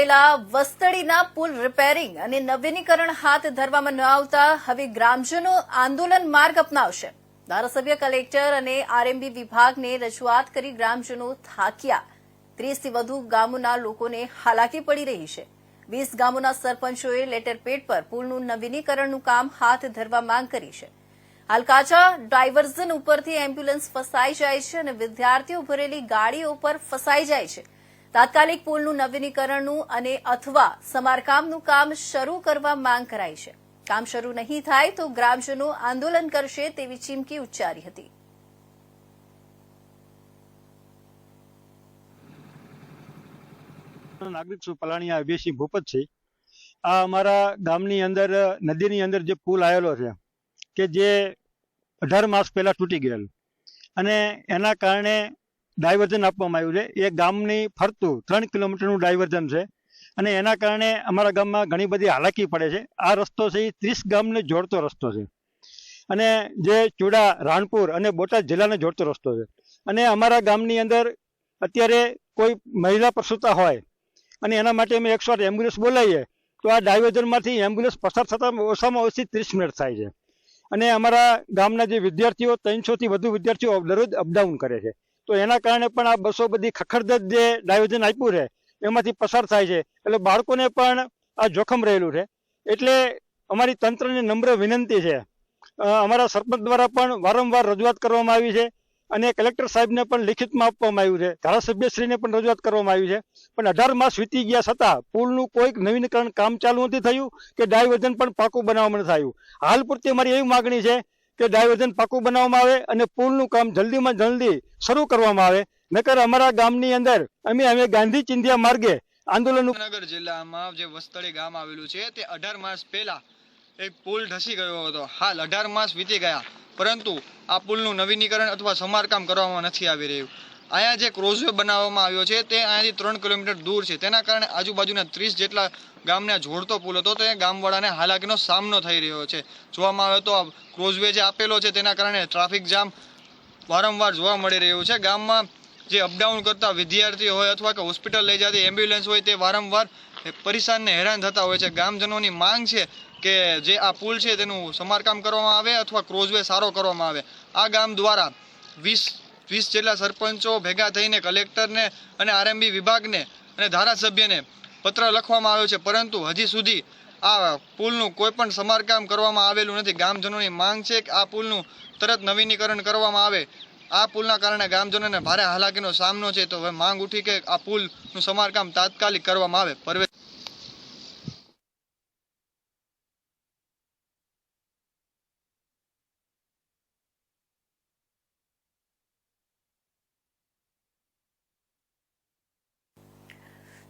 આવેલા વસ્તડીના પુલ રિપેરિંગ અને નવીનીકરણ હાથ ધરવામાં ન આવતા હવે ગ્રામજનો આંદોલન માર્ગ અપનાવશે। ધારાસભ્ય કલેક્ટર અને આરએમબી વિભાગને રજૂઆત કરી ગ્રામજનો થાક્યા। 30 થી વધુ ગામોના લોકોને હાલાકી પડી રહી છે। 20 ગામોના સરપંચોએ લેટરપેડ પર પુલનું નવીનીકરણનું કામ હાથ ધરવા માંગ કરી છે। હાલ કાચા ડાયવર્ઝન ઉપરથી એમ્બ્યુલન્સ ફસાઈ જાય છે અને વિદ્યાર્થીઓ ભરેલી ગાડીઓ પર ફસાઈ જાય છે। તાત્કાલિક પુલનું નવીનીકરણનું અને અથવા સમારકામનું કામ શરૂ કરવા માંગ કરાઈ છે। કામ શરૂ નહીં થાય તો ગ્રામજનો આંદોલન કરશે તેવી ચીમકી ઉચ્ચારી હતી। નાગરિક છું પલાણીયા અભયસિંહ ભૂપત છે। આ અમારા ગામની અંદર નદીની અંદર જે પુલ આવેલો છે કે જે 18 માસ પહેલા તૂટી ગયેલ અને એના કારણે ડાયવર્ઝન આપવામાં આવ્યું છે। એ ગામની ફરતું 3 કિલોમીટરનું ડાયવર્ઝન છે અને એના કારણે અમારા ગામમાં ઘણી બધી હાલાકી પડે છે। આ રસ્તો છે એ 30 ગામને જોડતો રસ્તો છે અને જે ચુડા, રાણપુર અને બોટાદ જિલ્લાને જોડતો રસ્તો છે અને અમારા ગામની અંદર અત્યારે કોઈ મહિલા પ્રસૂતા હોય અને એના માટે અમે 108 એમ્બ્યુલન્સ બોલાવીએ તો આ ડાયવર્ઝનમાંથી એમ્બ્યુલન્સ પસાર થતાં ઓછામાં ઓછી 30 મિનિટ થાય છે અને અમારા ગામના જે વિદ્યાર્થીઓ 300 થી વધુ વિદ્યાર્થીઓ દરરોજ અપડાઉન કરે છે તો એના કારણે પણ આ બસો બધી ખખડધજ જે ડાયવર્ઝન આપ્યું છે એમાંથી પસાર થાય છે એટલે બાળકોને પણ આ જોખમ રહેલું છે। એટલે અમારી તંત્રને નમ્ર વિનંતી છે, અમારા સરપંચ દ્વારા પણ વારંવાર રજૂઆત કરવામાં આવી છે અને કલેક્ટર સાહેબને પણ લિખિતમાં આપવામાં આવ્યું છે, ધારાસભ્યશ્રીને પણ રજૂઆત કરવામાં આવી છે, પણ 18 માસ વીતી ગયા છતાં પુલનું કોઈ નવીનીકરણ કામ ચાલુ નથી થયું કે ડાયવર્ઝન પણ પાકું બનાવવામાં નથી થયું। હાલ પૂરતી અમારી એવી માગણી છે કે ડાયવર્ઝન પાકું બનાવવામાં આવે અને પુલનું કામ જલ્દીમાં જલ્દી શરૂ કરવામાં આવે, નકર અમારા ગામની અંદર અમે ગાંધી ચિંધ્યા માર્ગે આંદોલન। નગર જિલ્લામાં જે વસ્તડી ગામ આવેલું છે તે 18 માસ પહેલા એક પુલ ધસી ગયો હતો। હાલ 18 માસ વીતી ગયા પરંતુ આ પુલનું નવીનીકરણ અથવા સમારકામ કરવામાં નથી આવી રહ્યું। અહીંયા જે ક્રોઝવે બનાવવામાં આવ્યો છે તે અહીંયાથી 3 કિલોમીટર દૂર છે, તેના કારણે આજુબાજુના 30 જેટલા ગામને જોડતો પુલ હતો તે ગામવાળાને હાલાકીનો સામનો થઈ રહ્યો છે। જોવામાં આવે તો આ ક્રોઝવે જે આપેલો છે તેના કારણે ટ્રાફિક જામ વારંવાર જોવા મળી રહ્યું છે। ગામમાં જે અપડાઉન કરતા વિદ્યાર્થીઓ હોય અથવા કે હોસ્પિટલ લઈ જતી એમ્બ્યુલન્સ હોય તે વારંવાર પરેશાન ને હેરાન થતા હોય છે। ગામજનોની માંગ છે કે જે આ પુલ છે તેનું સમારકામ કરવામાં આવે અથવા ક્રોઝવે સારો કરવામાં આવે। આ ગામ દ્વારા 20 જેટલા સરપંચો ભેગા થઈને કલેક્ટરને અને આરએમબી વિભાગને અને ધારાસભ્યને પત્ર લખવામાં આવ્યો છે, પરંતુ હજી સુધી આ પુલનું કોઈ પણ સમારકામ કરવામાં આવેલું નથી। ગામજનોની માંગ છે કે આ પુલનું તરત નવીનીકરણ કરવામાં આવે। આ પુલના કારણે ગામજનોને ભારે હાલાકીનો સામનો છે, તો હવે માંગ ઉઠી કે આ પુલનું સમારકામ તાત્કાલિક કરવામાં આવે।